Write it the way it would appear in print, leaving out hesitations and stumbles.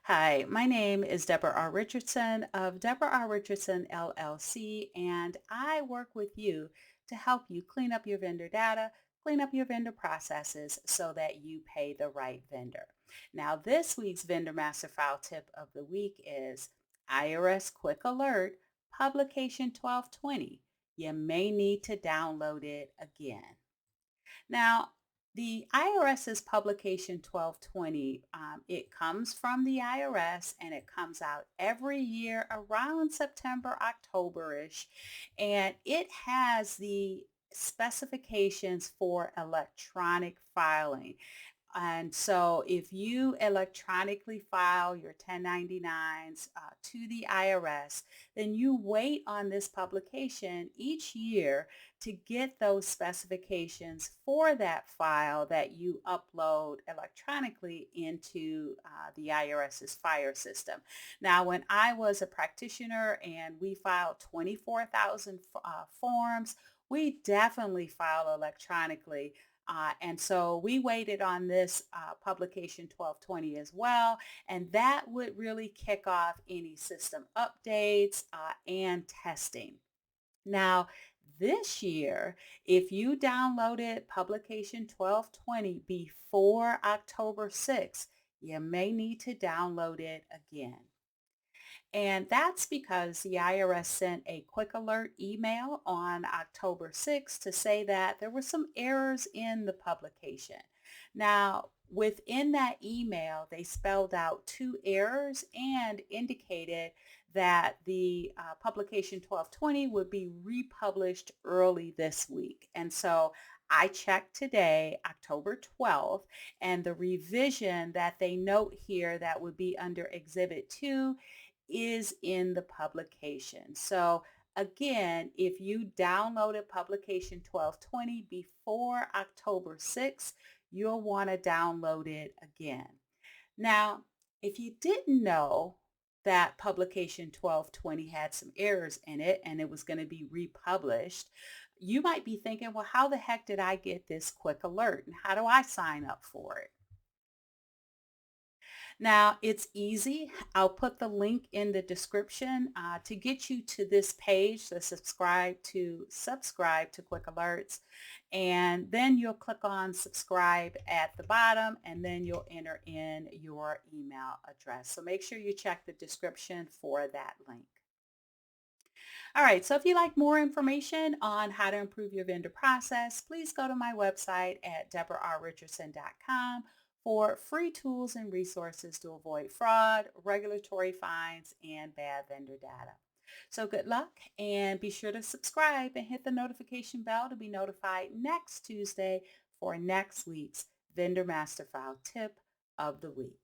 Hi, my name is Debra R. Richardson of Debra R. Richardson LLC, and I work with you to help you clean up your vendor data, clean up your vendor processes so that you pay the right vendor. Now, this week's Vendor Master File tip of the week is IRS Quick Alert, Publication 1220. You may need to download it again. Now, the IRS's publication 1220, it comes from the IRS and it comes out every year around September, October-ish, and it has the specifications for electronic filing. And so if you electronically file your 1099s to the IRS, then you wait on this publication each year to get those specifications for that file that you upload electronically into the IRS's fire system. Now, when I was a practitioner and we filed 24,000 forms, we definitely filed electronically, and so we waited on this publication 1220 as well, and that would really kick off any system updates and testing. Now, this year, if you downloaded publication 1220 before October 6th, you may need to download it again. And that's because the IRS sent a quick alert email on October 6th to say that there were some errors in the publication. Now, within that email, they spelled out two errors and indicated that the publication 1220 would be republished early this week. And so I checked today, October 12th, and the revision that they note here that would be under Exhibit 2 is in the publication. So again, if you downloaded publication 1220 before October 6th, you'll want to download it again. Now, if you didn't know that publication 1220 had some errors in it and it was going to be republished, you might be thinking, well, how the heck did I get this quick alert and how do I sign up for it? Now, it's easy. I'll put the link in the description to get you to this page to subscribe to Quick Alerts. And then you'll click on subscribe at the bottom and then you'll enter in your email address. So make sure you check the description for that link. All right, so if you'd like more information on how to improve your vendor process, please go to my website at deborarrichardson.com for free tools and resources to avoid fraud, regulatory fines, and bad vendor data. So good luck and be sure to subscribe and hit the notification bell to be notified next Tuesday for next week's Vendor Master File tip of the week.